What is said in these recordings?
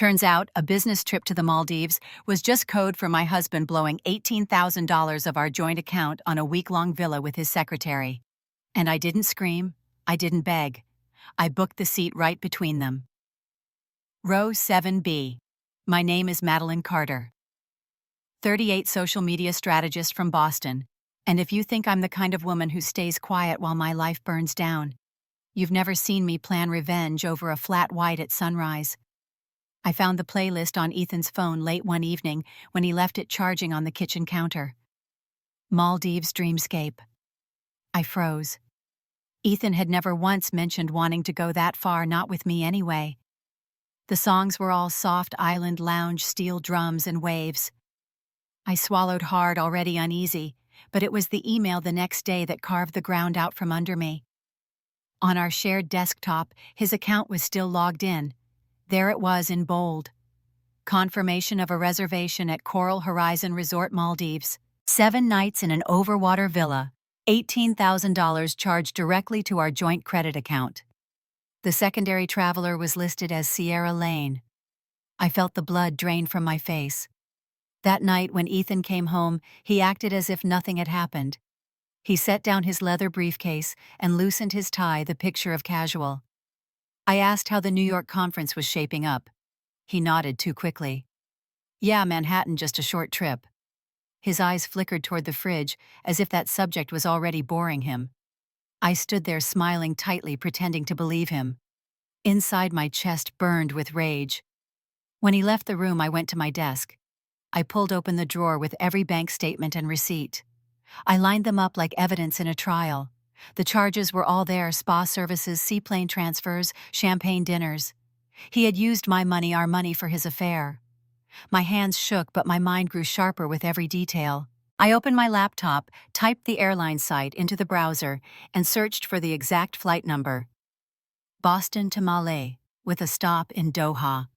Turns out, a business trip to the Maldives was just code for my husband blowing $18,000 of our joint account on a week-long villa with his secretary. And I didn't scream, I didn't beg. I booked the seat right between them. Row 7B. My name is Madeline Carter. 38 social media strategist from Boston. And if you think I'm the kind of woman who stays quiet while my life burns down, you've never seen me plan revenge over a flat white at sunrise. I found the playlist on Ethan's phone late one evening when he left it charging on the kitchen counter. Maldives Dreamscape. I froze. Ethan had never once mentioned wanting to go that far, not with me anyway. The songs were all soft island lounge, steel drums and waves. I swallowed hard, already uneasy, but it was the email the next day that carved the ground out from under me. On our shared desktop, his account was still logged in. There it was in bold. Confirmation of a reservation at Coral Horizon Resort, Maldives. 7 nights in an overwater villa. $18,000 charged directly to our joint credit account. The secondary traveler was listed as Sierra Lane. I felt the blood drain from my face. That night when Ethan came home, he acted as if nothing had happened. He set down his leather briefcase and loosened his tie, the picture of casual. I asked how the New York conference was shaping up. He nodded too quickly. Yeah, Manhattan, just a short trip. His eyes flickered toward the fridge, as if that subject was already boring him. I stood there smiling tightly, pretending to believe him. Inside, my chest burned with rage. When he left the room, I went to my desk. I pulled open the drawer with every bank statement and receipt. I lined them up like evidence in a trial. The charges were all there: spa services, seaplane transfers, champagne dinners. He had used my money, our money, for his affair. My hands shook, but my mind grew sharper with every detail. I opened my laptop, typed the airline site into the browser, and searched for the exact flight number. Boston to Malé, with a stop in Doha.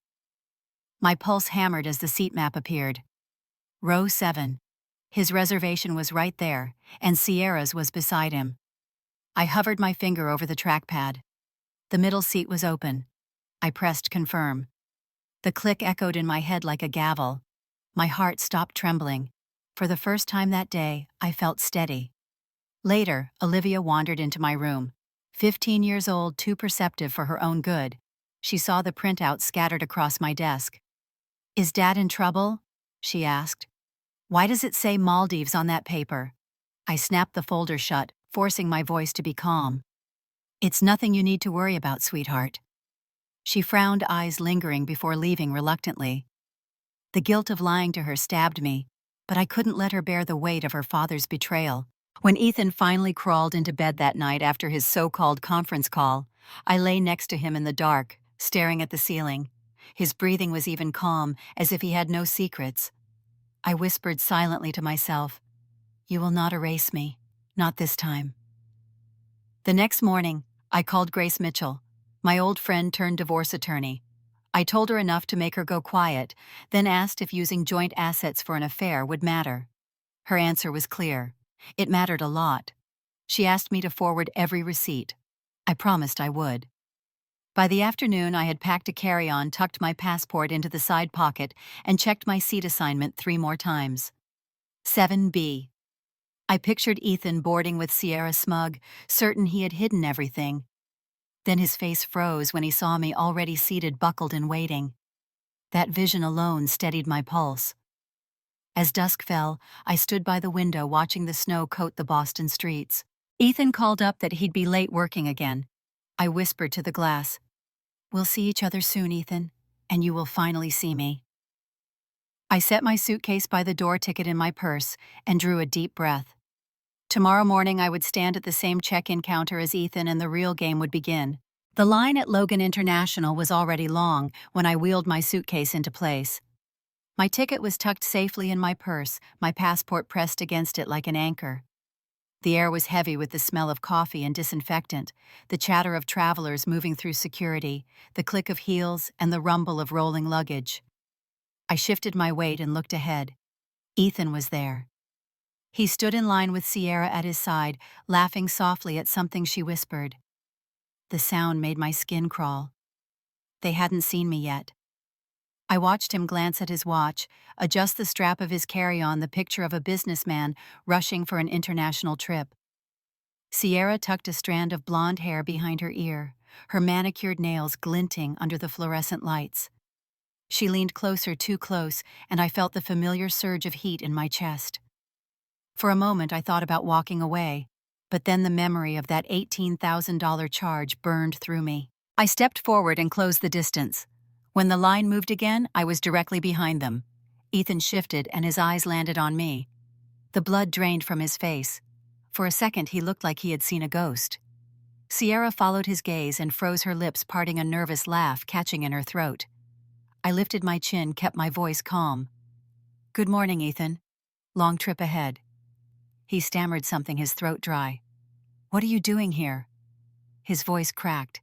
My pulse hammered as the seat map appeared. Row 7. His reservation was right there, and Sierra's was beside him. I hovered my finger over the trackpad. The middle seat was open. I pressed confirm. The click echoed in my head like a gavel. My heart stopped trembling. For the first time that day, I felt steady. Later, Olivia wandered into my room. 15 years old, too perceptive for her own good. She saw the printouts scattered across my desk. "Is Dad in trouble?" she asked. "Why does it say Maldives on that paper?" I snapped the folder shut, forcing my voice to be calm. "It's nothing you need to worry about, sweetheart." She frowned, eyes lingering before leaving reluctantly. The guilt of lying to her stabbed me, but I couldn't let her bear the weight of her father's betrayal. When Ethan finally crawled into bed that night after his so-called conference call, I lay next to him in the dark, staring at the ceiling. His breathing was even calm, as if he had no secrets. I whispered silently to myself, "You will not erase me. Not this time." The next morning, I called Grace Mitchell, my old friend turned divorce attorney. I told her enough to make her go quiet, then asked if using joint assets for an affair would matter. Her answer was clear. It mattered a lot. She asked me to forward every receipt. I promised I would. By the afternoon, I had packed a carry-on, tucked my passport into the side pocket, and checked my seat assignment 3 more times. 7B. I pictured Ethan boarding with Sierra, smug, certain he had hidden everything. Then his face froze when he saw me already seated, buckled and waiting. That vision alone steadied my pulse. As dusk fell, I stood by the window watching the snow coat the Boston streets. Ethan called up that he'd be late working again. I whispered to the glass, "We'll see each other soon, Ethan, and you will finally see me." I set my suitcase by the door, ticket in my purse, and drew a deep breath. Tomorrow morning I would stand at the same check-in counter as Ethan, and the real game would begin. The line at Logan International was already long when I wheeled my suitcase into place. My ticket was tucked safely in my purse, my passport pressed against it like an anchor. The air was heavy with the smell of coffee and disinfectant, the chatter of travelers moving through security, the click of heels, and the rumble of rolling luggage. I shifted my weight and looked ahead. Ethan was there. He stood in line with Sierra at his side, laughing softly at something she whispered. The sound made my skin crawl. They hadn't seen me yet. I watched him glance at his watch, adjust the strap of his carry-on, the picture of a businessman rushing for an international trip. Sierra tucked a strand of blonde hair behind her ear, her manicured nails glinting under the fluorescent lights. She leaned closer, too close, and I felt the familiar surge of heat in my chest. For a moment I thought about walking away, but then the memory of that $18,000 charge burned through me. I stepped forward and closed the distance. When the line moved again, I was directly behind them. Ethan shifted and his eyes landed on me. The blood drained from his face. For a second he looked like he had seen a ghost. Sierra followed his gaze and froze her lips, parting a nervous laugh catching in her throat. I lifted my chin, kept my voice calm. "Good morning, Ethan. Long trip ahead." He stammered something, his throat dry. "What are you doing here?" His voice cracked.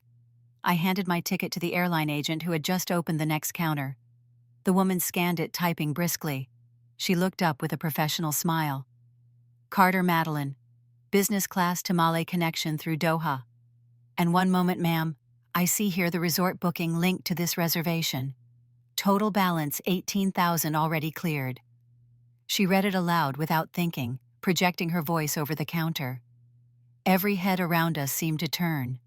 I handed my ticket to the airline agent who had just opened the next counter. The woman scanned it, typing briskly. She looked up with a professional smile. "Carter Madeline, business class to Malay connection through Doha. And one moment, ma'am, I see here the resort booking linked to this reservation. Total balance $18,000 already cleared." She read it aloud without thinking, projecting her voice over the counter. Every head around us seemed to turn.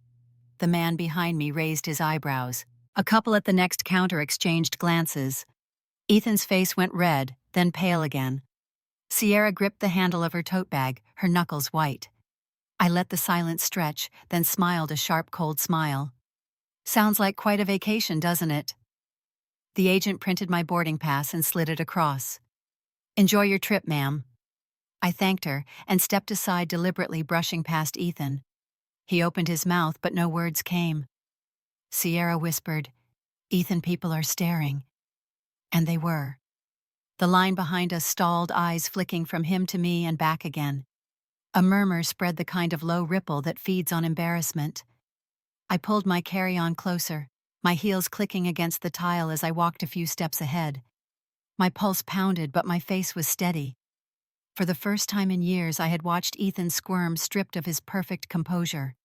The man behind me raised his eyebrows. A couple at the next counter exchanged glances. Ethan's face went red, then pale again. Sierra gripped the handle of her tote bag, her knuckles white. I let the silence stretch, then smiled a sharp, cold smile. "Sounds like quite a vacation, doesn't it?" The agent printed my boarding pass and slid it across. "Enjoy your trip, ma'am." I thanked her and stepped aside, deliberately brushing past Ethan. He opened his mouth, but no words came. Sierra whispered, "Ethan, people are staring." And they were. The line behind us stalled, eyes flicking from him to me and back again. A murmur spread, the kind of low ripple that feeds on embarrassment. I pulled my carry-on closer, my heels clicking against the tile as I walked a few steps ahead. My pulse pounded, but my face was steady. For the first time in years, I had watched Ethan squirm, stripped of his perfect composure.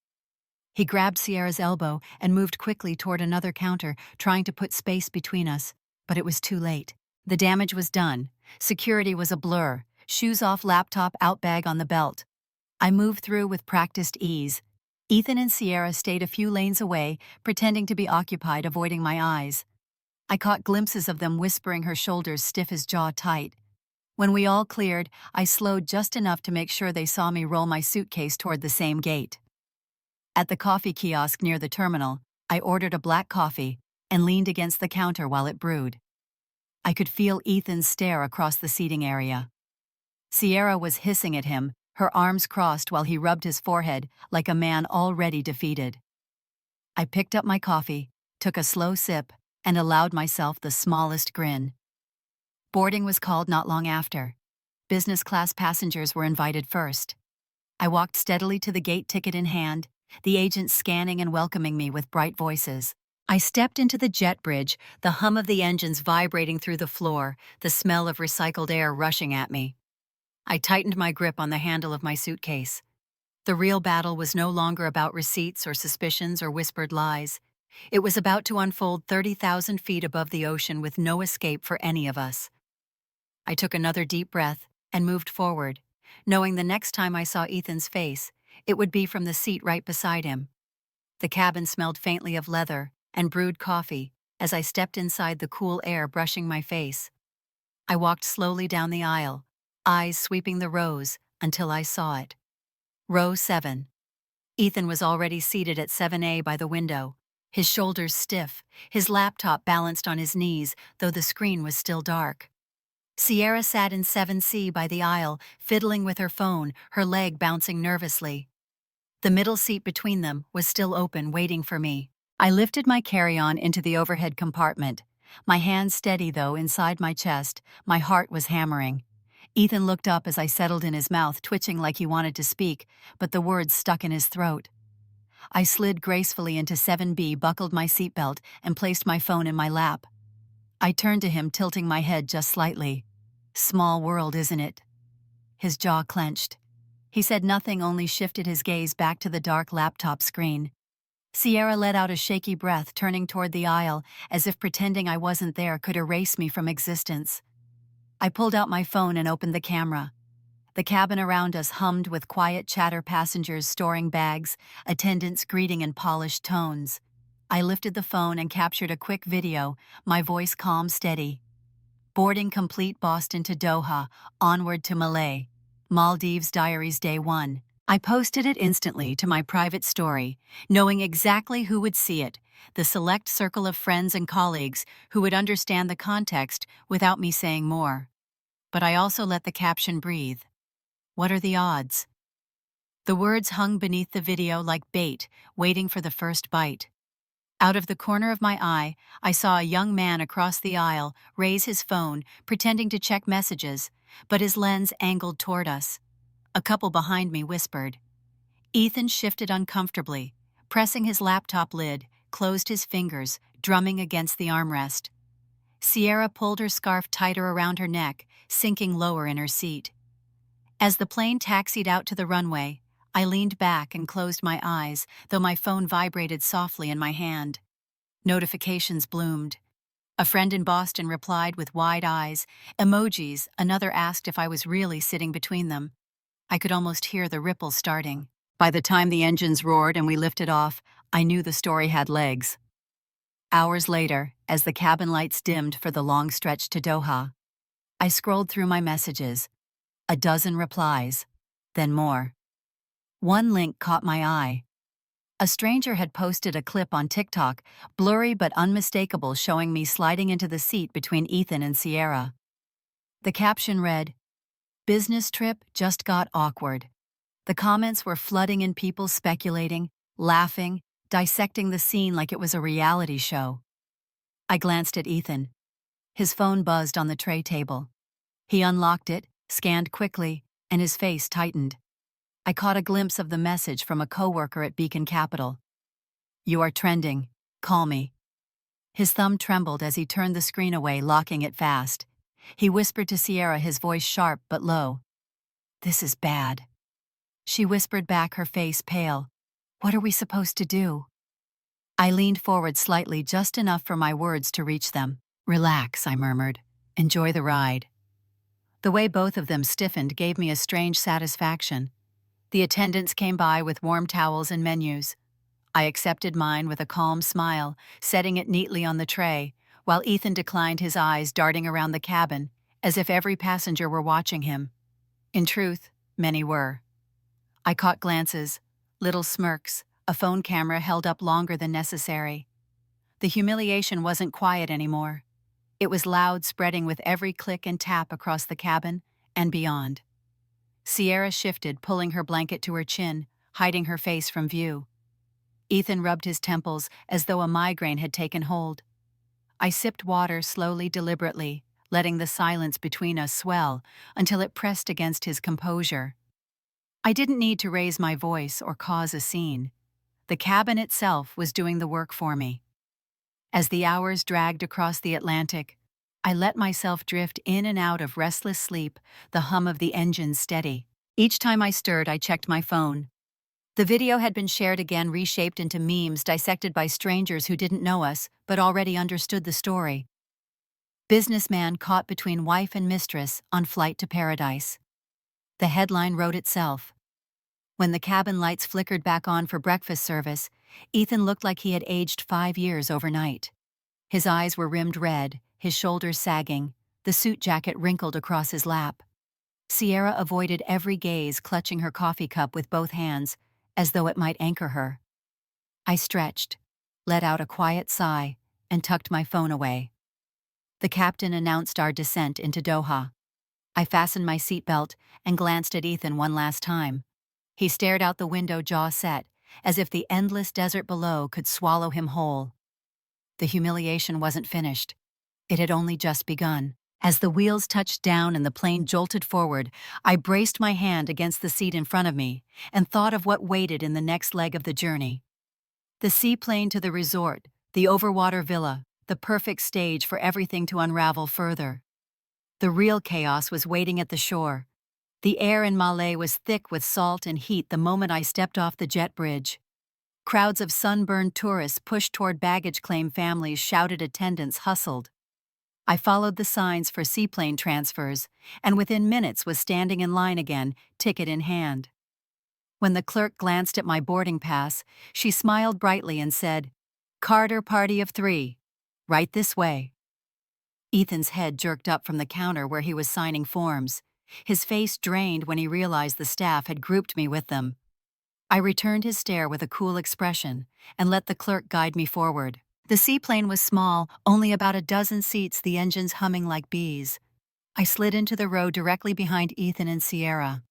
He grabbed Sierra's elbow and moved quickly toward another counter, trying to put space between us, but it was too late. The damage was done. Security was a blur, shoes off, laptop out, bag on the belt. I moved through with practiced ease. Ethan and Sierra stayed a few lanes away, pretending to be occupied, avoiding my eyes. I caught glimpses of them whispering, her shoulders stiff, his jaw tight. When we all cleared, I slowed just enough to make sure they saw me roll my suitcase toward the same gate. At the coffee kiosk near the terminal, I ordered a black coffee and leaned against the counter while it brewed. I could feel Ethan's stare across the seating area. Sierra was hissing at him, her arms crossed while he rubbed his forehead like a man already defeated. I picked up my coffee, took a slow sip, and allowed myself the smallest grin. Boarding was called not long after. Business class passengers were invited first. I walked steadily to the gate, ticket in hand, the agent scanning and welcoming me with bright voices. I stepped into the jet bridge, the hum of the engines vibrating through the floor, the smell of recycled air rushing at me. I tightened my grip on the handle of my suitcase. The real battle was no longer about receipts or suspicions or whispered lies. It was about to unfold 30,000 feet above the ocean with no escape for any of us. I took another deep breath and moved forward, knowing the next time I saw Ethan's face, it would be from the seat right beside him. The cabin smelled faintly of leather and brewed coffee as I stepped inside, the cool air brushing my face. I walked slowly down the aisle, eyes sweeping the rows until I saw it. Row 7. Ethan was already seated at 7A by the window, his shoulders stiff, his laptop balanced on his knees, though the screen was still dark. Sierra sat in 7C by the aisle, fiddling with her phone, her leg bouncing nervously. The middle seat between them was still open, waiting for me. I lifted my carry-on into the overhead compartment. My hands steady, though, inside my chest. My heart was hammering. Ethan looked up as I settled in, his mouth twitching like he wanted to speak, but the words stuck in his throat. I slid gracefully into 7B, buckled my seatbelt, and placed my phone in my lap. I turned to him, tilting my head just slightly. "Small world, isn't it?" His jaw clenched. He said nothing, only shifted his gaze back to the dark laptop screen. Sierra let out a shaky breath, turning toward the aisle, as if pretending I wasn't there could erase me from existence. I pulled out my phone and opened the camera. The cabin around us hummed with quiet chatter, passengers storing bags, attendants greeting in polished tones. I lifted the phone and captured a quick video, my voice calm, steady. Boarding complete, Boston to Doha, onward to Malay. Maldives Diaries Day 1. I posted it instantly to my private story, knowing exactly who would see it, the select circle of friends and colleagues who would understand the context without me saying more. But I also let the caption breathe. What are the odds? The words hung beneath the video like bait, waiting for the first bite. Out of the corner of my eye, I saw a young man across the aisle raise his phone, pretending to check messages, but his lens angled toward us. A couple behind me whispered. Ethan shifted uncomfortably, pressing his laptop lid, closed his fingers, drumming against the armrest. Sierra pulled her scarf tighter around her neck, sinking lower in her seat. As the plane taxied out to the runway, I leaned back and closed my eyes, though my phone vibrated softly in my hand. Notifications bloomed. A friend in Boston replied with wide eyes, emojis. Another asked if I was really sitting between them. I could almost hear the ripples starting. By the time the engines roared and we lifted off, I knew the story had legs. Hours later, as the cabin lights dimmed for the long stretch to Doha, I scrolled through my messages. A dozen replies, then more. One link caught my eye. A stranger had posted a clip on TikTok, blurry but unmistakable, showing me sliding into the seat between Ethan and Sierra. The caption read, "Business trip just got awkward." The comments were flooding in, people speculating, laughing, dissecting the scene like it was a reality show. I glanced at Ethan. His phone buzzed on the tray table. He unlocked it, scanned quickly, and his face tightened. I caught a glimpse of the message from a coworker at Beacon Capital. "You are trending. Call me." His thumb trembled as he turned the screen away, locking it fast. He whispered to Sierra, his voice sharp but low. "This is bad." She whispered back, her face pale. "What are we supposed to do?" I leaned forward slightly, just enough for my words to reach them. "Relax," I murmured. "Enjoy the ride." The way both of them stiffened gave me a strange satisfaction. The attendants came by with warm towels and menus. I accepted mine with a calm smile, setting it neatly on the tray, while Ethan declined, his eyes darting around the cabin, as if every passenger were watching him. In truth, many were. I caught glances, little smirks, a phone camera held up longer than necessary. The humiliation wasn't quiet anymore. It was loud, spreading with every click and tap across the cabin and beyond. Sierra shifted, pulling her blanket to her chin, hiding her face from view. Ethan rubbed his temples as though a migraine had taken hold. I sipped water slowly, deliberately, letting the silence between us swell until it pressed against his composure. I didn't need to raise my voice or cause a scene. The cabin itself was doing the work for me. As the hours dragged across the Atlantic, I let myself drift in and out of restless sleep, the hum of the engines steady. Each time I stirred, I checked my phone. The video had been shared again, reshaped into memes, dissected by strangers who didn't know us, but already understood the story. "Businessman caught between wife and mistress on flight to paradise." The headline wrote itself. When the cabin lights flickered back on for breakfast service, Ethan looked like he had aged 5 years overnight. His eyes were rimmed red, his shoulders sagging, the suit jacket wrinkled across his lap. Sierra avoided every gaze, clutching her coffee cup with both hands, as though it might anchor her. I stretched, let out a quiet sigh, and tucked my phone away. The captain announced our descent into Doha. I fastened my seatbelt and glanced at Ethan one last time. He stared out the window, jaw set, as if the endless desert below could swallow him whole. The humiliation wasn't finished. It had only just begun. As the wheels touched down and the plane jolted forward, I braced my hand against the seat in front of me and thought of what waited in the next leg of the journey. The seaplane to the resort, the overwater villa, the perfect stage for everything to unravel further. The real chaos was waiting at the shore. The air in Malé was thick with salt and heat the moment I stepped off the jet bridge. Crowds of sunburned tourists pushed toward baggage claim families, shouted attendants hustled. I followed the signs for seaplane transfers, and within minutes was standing in line again, ticket in hand. When the clerk glanced at my boarding pass, she smiled brightly and said, "Carter party of 3. Right this way." Ethan's head jerked up from the counter where he was signing forms. His face drained when he realized the staff had grouped me with them. I returned his stare with a cool expression and let the clerk guide me forward. The seaplane was small, only about a dozen seats, the engines humming like bees. I slid into the row directly behind Ethan and Sierra.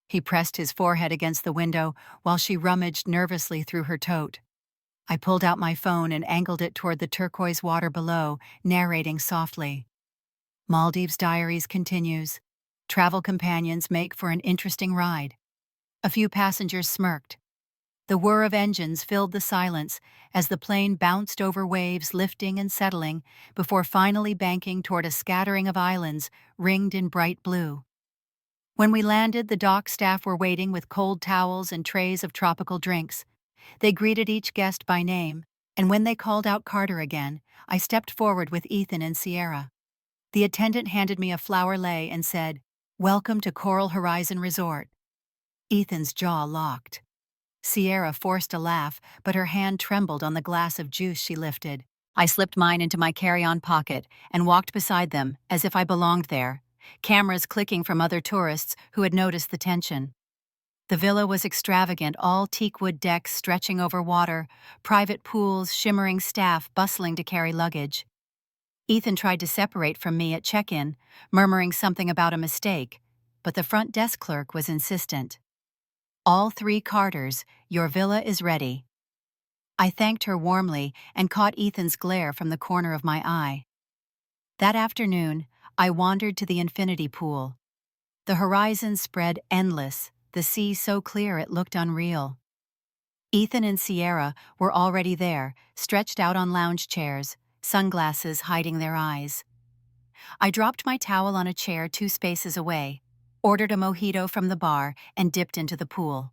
He pressed his forehead against the window while she rummaged nervously through her tote. I pulled out my phone and angled it toward the turquoise water below, narrating softly. Maldives Diaries continues. Travel companions make for an interesting ride. A few passengers smirked. The whir of engines filled the silence as the plane bounced over waves, lifting and settling, before finally banking toward a scattering of islands ringed in bright blue. When we landed, the dock staff were waiting with cold towels and trays of tropical drinks. They greeted each guest by name, and when they called out Carter again, I stepped forward with Ethan and Sierra. The attendant handed me a flower lei and said, "Welcome to Coral Horizon Resort." Ethan's jaw locked. Sierra forced a laugh, but her hand trembled on the glass of juice she lifted. I slipped mine into my carry-on pocket and walked beside them as if I belonged there, cameras clicking from other tourists who had noticed the tension. The villa was extravagant, all teakwood decks stretching over water, private pools, shimmering staff bustling to carry luggage. Ethan tried to separate from me at check-in, murmuring something about a mistake, but the front desk clerk was insistent. "All 3 Carters, your villa is ready." I thanked her warmly and caught Ethan's glare from the corner of my eye. That afternoon, I wandered to the infinity pool. The horizon spread endless, the sea so clear it looked unreal. Ethan and Sierra were already there, stretched out on lounge chairs, sunglasses hiding their eyes. I dropped my towel on a chair 2 spaces away, ordered a mojito from the bar, and dipped into the pool.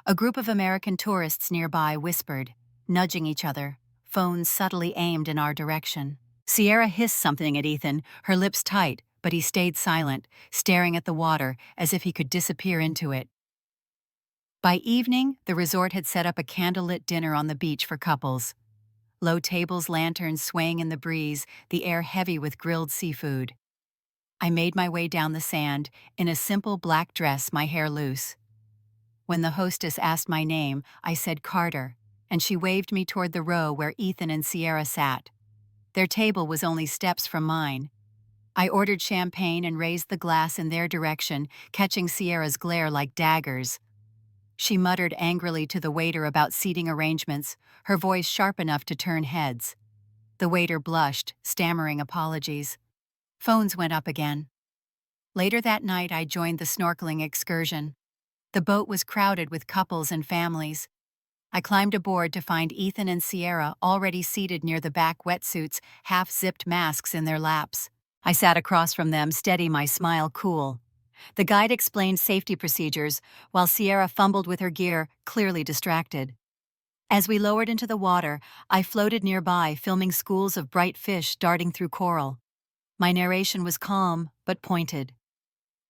A group of American tourists nearby whispered, nudging each other, phones subtly aimed in our direction. Sierra hissed something at Ethan, her lips tight, but he stayed silent, staring at the water as if he could disappear into it. By evening, the resort had set up a candlelit dinner on the beach for couples. Low tables, lanterns swaying in the breeze, the air heavy with grilled seafood. I made my way down the sand, in a simple black dress, my hair loose. When the hostess asked my name, I said Carter, and she waved me toward the row where Ethan and Sierra sat. Their table was only steps from mine. I ordered champagne and raised the glass in their direction, catching Sierra's glare like daggers. She muttered angrily to the waiter about seating arrangements, her voice sharp enough to turn heads. The waiter blushed, stammering apologies. Phones went up again. Later that night, I joined the snorkeling excursion. The boat was crowded with couples and families. I climbed aboard to find Ethan and Sierra already seated near the back, wetsuits, half-zipped masks in their laps. I sat across from them, steady, my smile cool. The guide explained safety procedures, while Sierra fumbled with her gear, clearly distracted. As we lowered into the water, I floated nearby, filming schools of bright fish darting through coral. My narration was calm, but pointed.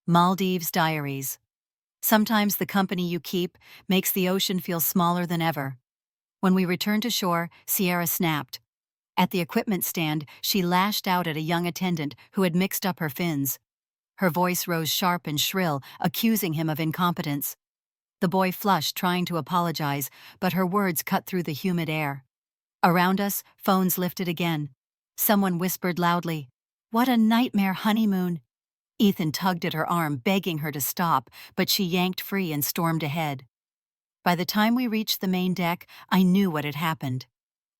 Maldives Diaries. Sometimes the company you keep makes the ocean feel smaller than ever. When we returned to shore, Sierra snapped. At the equipment stand, she lashed out at a young attendant who had mixed up her fins. Her voice rose sharp and shrill, accusing him of incompetence. The boy flushed, trying to apologize, but her words cut through the humid air. Around us, phones lifted again. Someone whispered loudly, "What a nightmare honeymoon." Ethan tugged at her arm, begging her to stop, but she yanked free and stormed ahead. By the time we reached the main deck, I knew what had happened.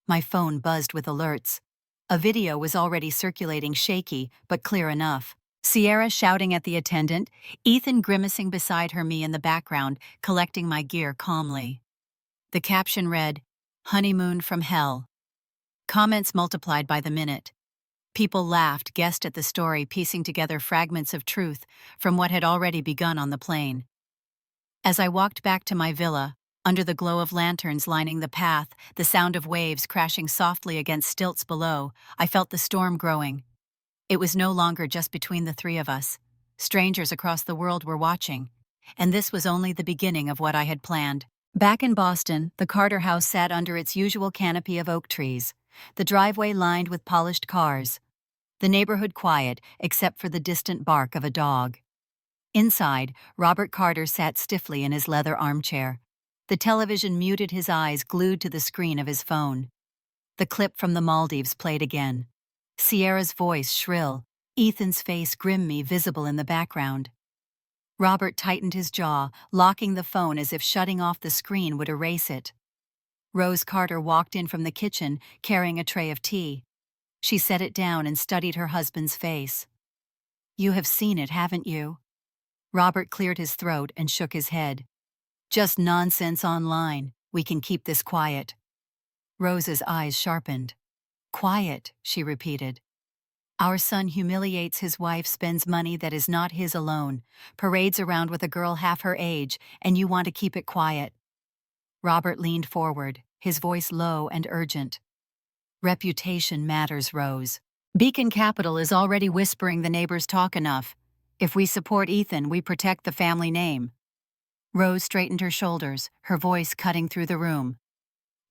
My phone buzzed with alerts. A video was already circulating, shaky, but clear enough. Sierra shouting at the attendant, Ethan grimacing beside her, me in the background, collecting my gear calmly. The caption read, "Honeymoon from hell." Comments multiplied by the minute. People laughed, guessed at the story, piecing together fragments of truth from what had already begun on the plane. As I walked back to my villa, Under the glow of lanterns lining the path, the sound of waves crashing softly against stilts below, I felt the storm growing. It was no longer just between the three of us. Strangers across the world were watching. And this was only the beginning of what I had planned. Back in Boston, the Carter house sat under its usual canopy of oak trees, the driveway lined with polished cars, the neighborhood quiet except for the distant bark of a dog. Inside, Robert Carter sat stiffly in his leather armchair. The television muted his eyes glued to the screen of his phone. The clip from the Maldives played again. Sierra's voice shrill, Ethan's face grimy visible in the background. Robert tightened his jaw, locking the phone as if shutting off the screen would erase it. Rose Carter walked in from the kitchen, carrying a tray of tea. She set it down and studied her husband's face. "You have seen it, haven't you?" Robert cleared his throat and shook his head. "Just nonsense online. We can keep this quiet." Rose's eyes sharpened. "Quiet," she repeated. "Our son humiliates his wife, spends money that is not his alone, parades around with a girl half her age, and you want to keep it quiet." Robert leaned forward, his voice low and urgent. "Reputation matters, Rose. Beacon Capital is already whispering the neighbors talk enough. If we support Ethan, we protect the family name." Rose straightened her shoulders, her voice cutting through the room.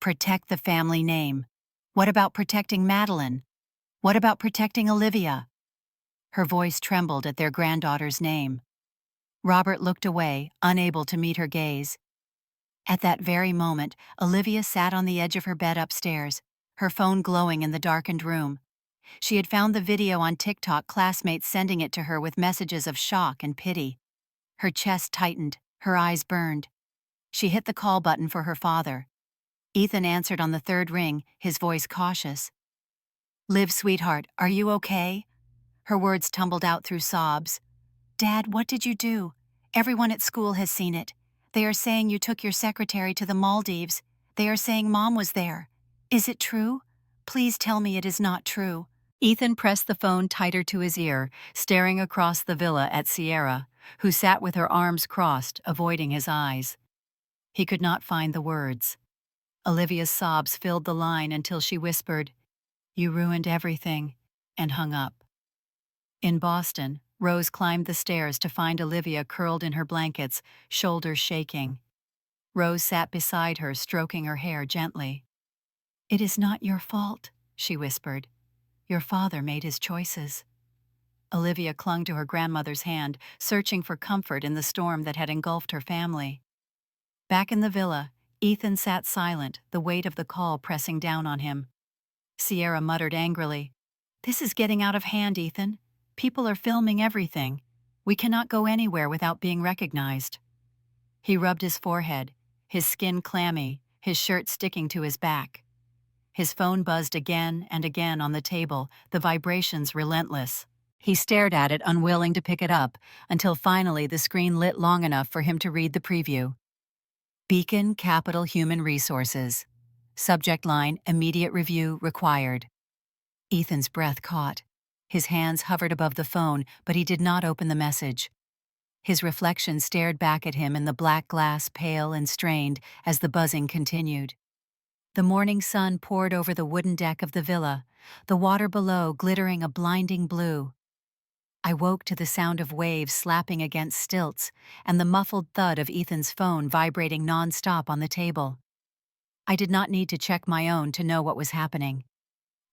"Protect the family name. What about protecting Madeline? What about protecting Olivia?" Her voice trembled at their granddaughter's name. Robert looked away, unable to meet her gaze. At that very moment, Olivia sat on the edge of her bed upstairs, her phone glowing in the darkened room. She had found the video on TikTok, classmates sending it to her with messages of shock and pity. Her chest tightened, her eyes burned. She hit the call button for her father. Ethan answered on the third ring, his voice cautious. "Liv, sweetheart, are you okay?" Her words tumbled out through sobs. "Dad, what did you do? Everyone at school has seen it. They are saying you took your secretary to the Maldives. They are saying Mom was there. Is it true? Please tell me it is not true." Ethan pressed the phone tighter to his ear, staring across the villa at Sierra, who sat with her arms crossed, avoiding his eyes. He could not find the words. Olivia's sobs filled the line until she whispered, "You ruined everything," and hung up. In Boston, Rose climbed the stairs to find Olivia curled in her blankets, shoulders shaking. Rose sat beside her, stroking her hair gently. "It is not your fault," she whispered. "Your father made his choices." Olivia clung to her grandmother's hand, searching for comfort in the storm that had engulfed her family. Back in the villa, Ethan sat silent, the weight of the call pressing down on him. Sierra muttered angrily, "This is getting out of hand, Ethan. People are filming everything. We cannot go anywhere without being recognized." He rubbed his forehead, his skin clammy, his shirt sticking to his back. His phone buzzed again and again on the table, the vibrations relentless. He stared at it, unwilling to pick it up, until finally the screen lit long enough for him to read the preview. Beacon Capital Human Resources. Subject line, immediate review required. Ethan's breath caught. His hands hovered above the phone, but he did not open the message. His reflection stared back at him in the black glass, pale and strained, as the buzzing continued. The morning sun poured over the wooden deck of the villa, the water below glittering a blinding blue. I woke to the sound of waves slapping against stilts and the muffled thud of Ethan's phone vibrating non-stop on the table. I did not need to check my own to know what was happening.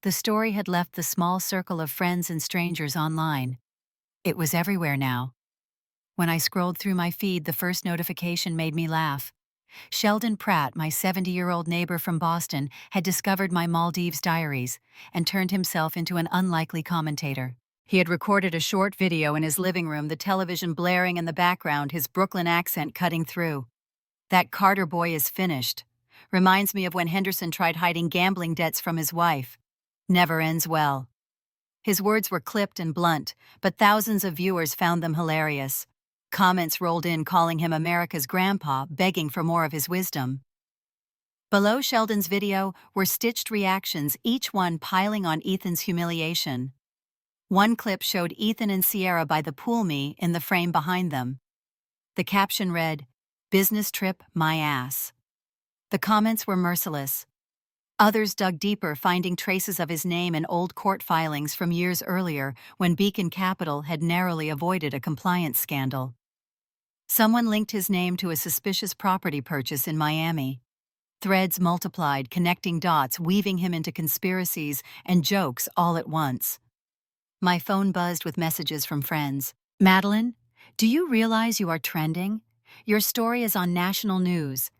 The story had left the small circle of friends and strangers online. It was everywhere now. When I scrolled through my feed, the first notification made me laugh. Sheldon Pratt, my 70-year-old neighbor from Boston, had discovered my Maldives diaries and turned himself into an unlikely commentator. He had recorded a short video in his living room, the television blaring in the background, his Brooklyn accent cutting through. "That Carter boy is finished. Reminds me of when Henderson tried hiding gambling debts from his wife. Never ends well." His words were clipped and blunt, but thousands of viewers found them hilarious. Comments rolled in calling him America's grandpa, begging for more of his wisdom. Below Sheldon's video were stitched reactions, each one piling on Ethan's humiliation. One clip showed Ethan and Sierra by the pool, me in the frame behind them. The caption read, "Business trip, my ass." The comments were merciless. Others dug deeper, finding traces of his name in old court filings from years earlier when Beacon Capital had narrowly avoided a compliance scandal. Someone linked his name to a suspicious property purchase in Miami. Threads multiplied, connecting dots, weaving him into conspiracies and jokes all at once. My phone buzzed with messages from friends. "Madeline, do you realize you are trending? Your story is on national news."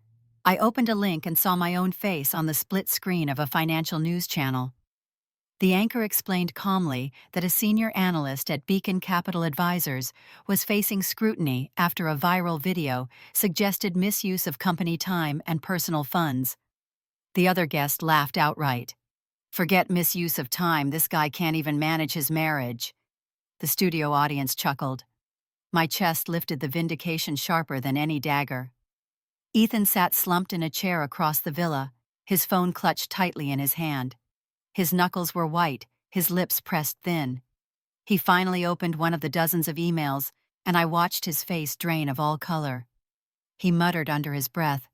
I opened a link and saw my own face on the split screen of a financial news channel. The anchor explained calmly that a senior analyst at Beacon Capital Advisors was facing scrutiny after a viral video suggested misuse of company time and personal funds. The other guest laughed outright. "Forget misuse of time, this guy can't even manage his marriage." The studio audience chuckled. My chest lifted, the vindication sharper than any dagger. Ethan sat slumped in a chair across the villa, his phone clutched tightly in his hand. His knuckles were white, his lips pressed thin. He finally opened one of the dozens of emails, and I watched his face drain of all color. He muttered under his breath,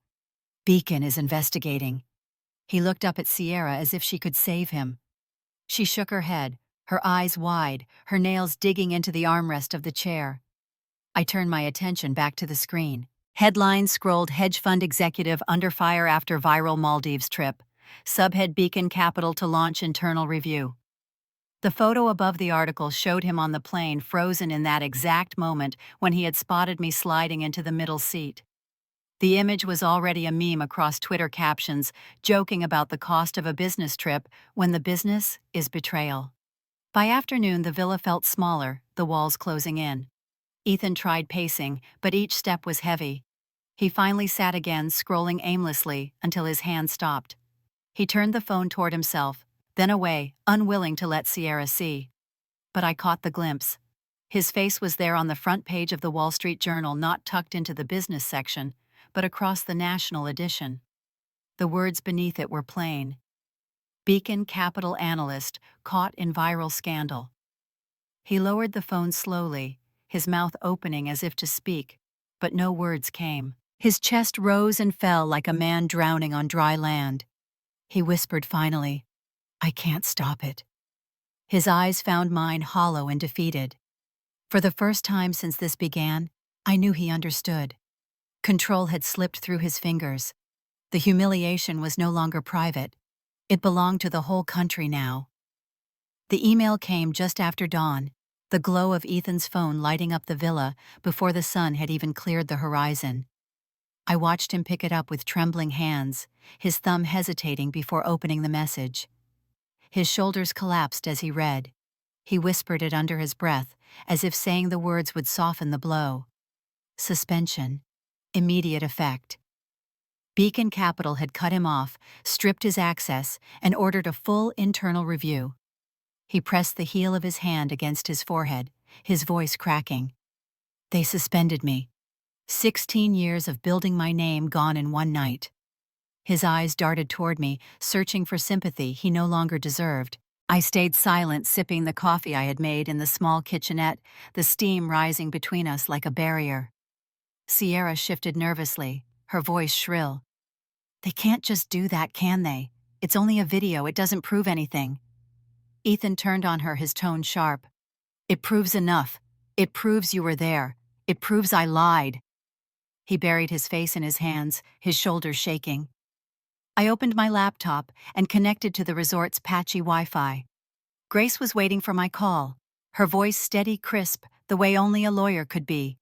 "Beacon is investigating." He looked up at Sierra as if she could save him. She shook her head, her eyes wide, her nails digging into the armrest of the chair. I turned my attention back to the screen. Headlines scrolled: hedge fund executive under fire after viral Maldives trip. Subhead: Beacon Capital to launch internal review. The photo above the article showed him on the plane, frozen in that exact moment when he had spotted me sliding into the middle seat. The image was already a meme across Twitter captions, joking about the cost of a business trip when the business is betrayal. By afternoon, the villa felt smaller, the walls closing in. Ethan tried pacing, but each step was heavy. He finally sat again, scrolling aimlessly until his hand stopped. He turned the phone toward himself, then away, unwilling to let Sierra see. But I caught the glimpse. His face was there on the front page of the Wall Street Journal, not tucked into the business section, but across the national edition. The words beneath it were plain: Beacon Capital Analyst caught in viral scandal. He lowered the phone slowly, his mouth opening as if to speak, but no words came. His chest rose and fell like a man drowning on dry land. He whispered finally, "I can't stop it." His eyes found mine, hollow and defeated. For the first time since this began, I knew he understood. Control had slipped through his fingers. The humiliation was no longer private. It belonged to the whole country now. The email came just after dawn, the glow of Ethan's phone lighting up the villa before the sun had even cleared the horizon. I watched him pick it up with trembling hands, his thumb hesitating before opening the message. His shoulders collapsed as he read. He whispered it under his breath, as if saying the words would soften the blow. Suspension. Immediate effect. Beacon Capital had cut him off, stripped his access, and ordered a full internal review. He pressed the heel of his hand against his forehead, his voice cracking. "They suspended me. 16 years of building my name gone in one night." His eyes darted toward me, searching for sympathy he no longer deserved. I stayed silent, sipping the coffee I had made in the small kitchenette, the steam rising between us like a barrier. Sierra shifted nervously, her voice shrill. "They can't just do that, can they? It's only a video, it doesn't prove anything." Ethan turned on her, his tone sharp. "It proves enough. It proves you were there. It proves I lied." He buried his face in his hands, his shoulders shaking. I opened my laptop and connected to the resort's patchy Wi-Fi. Grace was waiting for my call, her voice steady, crisp, the way only a lawyer could be.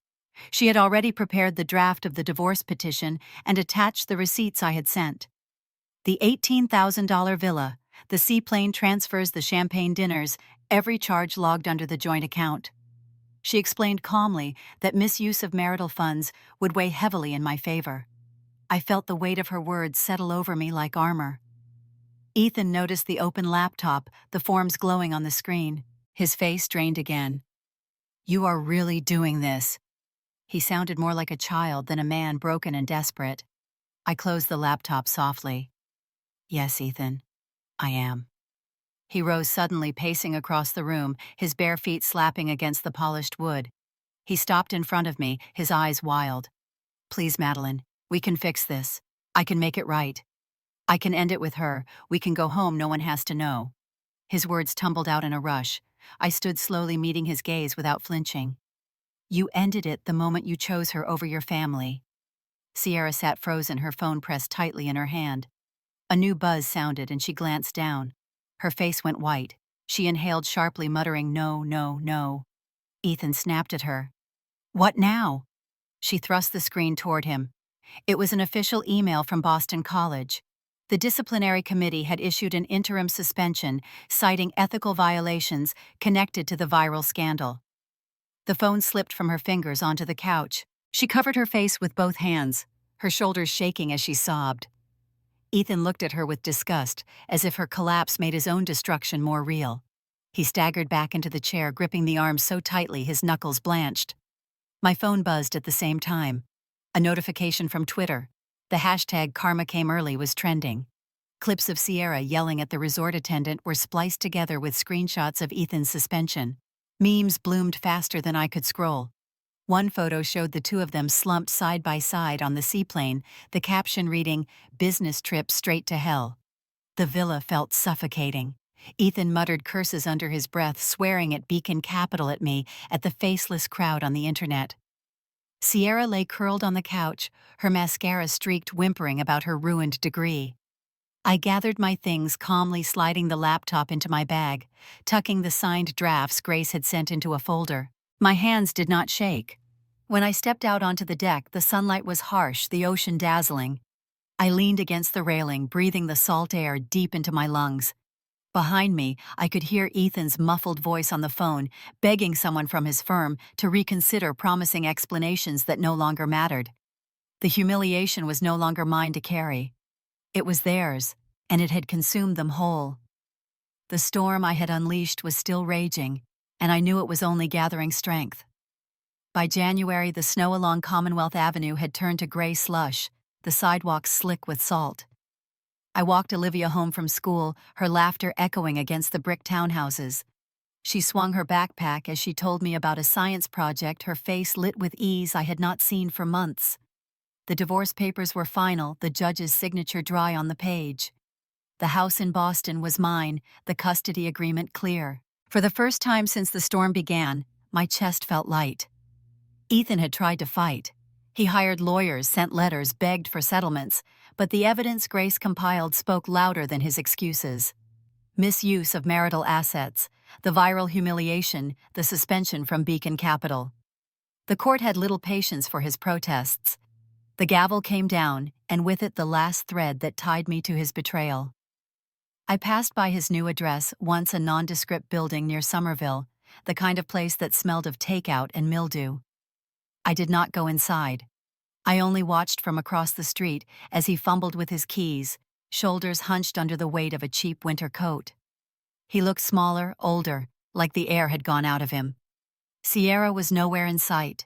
She had already prepared the draft of the divorce petition and attached the receipts I had sent. The $18,000 villa, the seaplane transfers, the champagne dinners, every charge logged under the joint account. She explained calmly that misuse of marital funds would weigh heavily in my favor. I felt the weight of her words settle over me like armor. Ethan noticed the open laptop, the forms glowing on the screen. His face drained again. "You are really doing this?" He sounded more like a child than a man, broken and desperate. I closed the laptop softly. "Yes, Ethan, I am." He rose suddenly, pacing across the room, his bare feet slapping against the polished wood. He stopped in front of me, his eyes wild. "Please, Madeline, we can fix this. I can make it right. I can end it with her. We can go home, no one has to know. His words tumbled out in a rush. I stood slowly meeting his gaze without flinching. You ended it the moment you chose her over your family. Sierra sat frozen, her phone pressed tightly in her hand. A new buzz sounded and she glanced down. Her face went white. She inhaled sharply, muttering, "No, no, no." Ethan snapped at her. "What now?" She thrust the screen toward him. It was an official email from Boston College. The disciplinary committee had issued an interim suspension, citing ethical violations connected to the viral scandal. The phone slipped from her fingers onto the couch. She covered her face with both hands, her shoulders shaking as she sobbed. Ethan looked at her with disgust, as if her collapse made his own destruction more real. He staggered back into the chair, gripping the arms so tightly his knuckles blanched. My phone buzzed at the same time. A notification from Twitter. The hashtag Karma Came Early was trending. Clips of Sierra yelling at the resort attendant were spliced together with screenshots of Ethan's suspension. Memes bloomed faster than I could scroll. One photo showed the two of them slumped side by side on the seaplane, the caption reading, "Business trip straight to hell." The villa felt suffocating. Ethan muttered curses under his breath, swearing at Beacon Capital, at me, at the faceless crowd on the internet. Sierra lay curled on the couch, her mascara streaked, whimpering about her ruined degree. I gathered my things, calmly sliding the laptop into my bag, tucking the signed drafts Grace had sent into a folder. My hands did not shake. When I stepped out onto the deck, the sunlight was harsh, the ocean dazzling. I leaned against the railing, breathing the salt air deep into my lungs. Behind me, I could hear Ethan's muffled voice on the phone, begging someone from his firm to reconsider, promising explanations that no longer mattered. The humiliation was no longer mine to carry. It was theirs, and it had consumed them whole. The storm I had unleashed was still raging, and I knew it was only gathering strength. By January, the snow along Commonwealth Avenue had turned to gray slush, the sidewalks slick with salt. I walked Olivia home from school, her laughter echoing against the brick townhouses. She swung her backpack as she told me about a science project, her face lit with ease I had not seen for months. The divorce papers were final, the judge's signature dry on the page. The house in Boston was mine, the custody agreement clear. For the first time since the storm began, my chest felt light. Ethan had tried to fight. He hired lawyers, sent letters, begged for settlements, but the evidence Grace compiled spoke louder than his excuses. Misuse of marital assets, the viral humiliation, the suspension from Beacon Capital. The court had little patience for his protests. The gavel came down, and with it the last thread that tied me to his betrayal. I passed by his new address, once a nondescript building near Somerville, the kind of place that smelled of takeout and mildew. I did not go inside. I only watched from across the street as he fumbled with his keys, shoulders hunched under the weight of a cheap winter coat. He looked smaller, older, like the air had gone out of him. Sierra was nowhere in sight.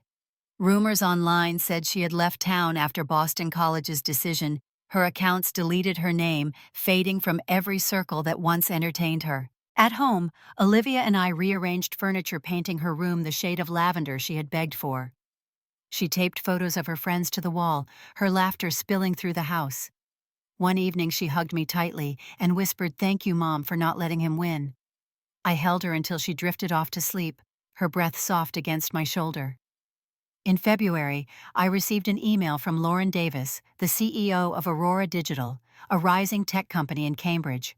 Rumors online said she had left town after Boston College's decision. Her accounts deleted her name, fading from every circle that once entertained her. At home, Olivia and I rearranged furniture, painting her room the shade of lavender she had begged for. She taped photos of her friends to the wall, her laughter spilling through the house. One evening she hugged me tightly and whispered, "Thank you, Mom, for not letting him win." I held her until she drifted off to sleep, her breath soft against my shoulder. In February, I received an email from Lauren Davis, the CEO of Aurora Digital, a rising tech company in Cambridge.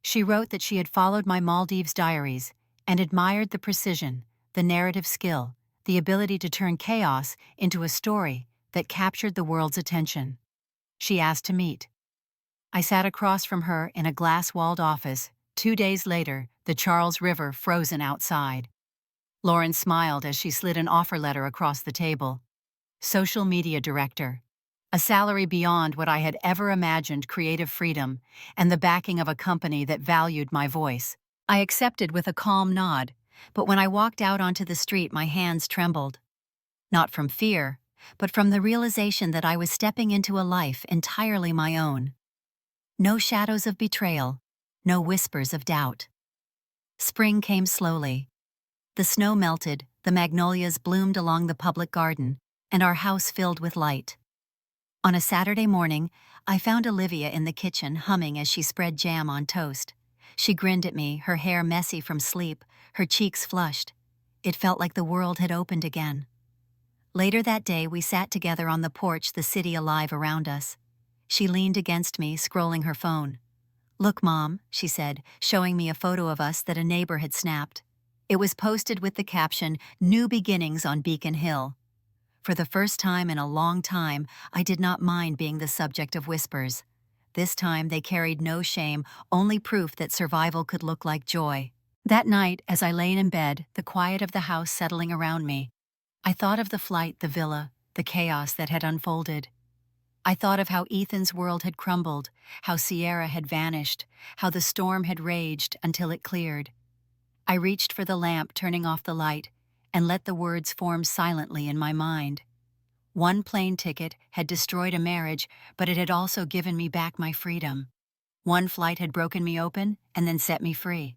She wrote that she had followed my Maldives diaries and admired the precision, the narrative skill, the ability to turn chaos into a story that captured the world's attention. She asked to meet. I sat across from her in a glass-walled office. 2 days later, the Charles River frozen outside. Lauren smiled as she slid an offer letter across the table. Social media director. A salary beyond what I had ever imagined, creative freedom, and the backing of a company that valued my voice. I accepted with a calm nod, but when I walked out onto the street, my hands trembled. Not from fear, but from the realization that I was stepping into a life entirely my own. No shadows of betrayal, no whispers of doubt. Spring came slowly. The snow melted, the magnolias bloomed along the public garden, and our house filled with light. On a Saturday morning, I found Olivia in the kitchen humming as she spread jam on toast. She grinned at me, her hair messy from sleep, her cheeks flushed. It felt like the world had opened again. Later that day, we sat together on the porch, the city alive around us. She leaned against me, scrolling her phone. "Look, Mom," she said, showing me a photo of us that a neighbor had snapped. It was posted with the caption, "New Beginnings on Beacon Hill." For the first time in a long time, I did not mind being the subject of whispers. This time they carried no shame, only proof that survival could look like joy. That night, as I lay in bed, the quiet of the house settling around me, I thought of the flight, the villa, the chaos that had unfolded. I thought of how Ethan's world had crumbled, how Sierra had vanished, how the storm had raged until it cleared. I reached for the lamp, turning off the light, and let the words form silently in my mind. One plane ticket had destroyed a marriage, but it had also given me back my freedom. One flight had broken me open and then set me free.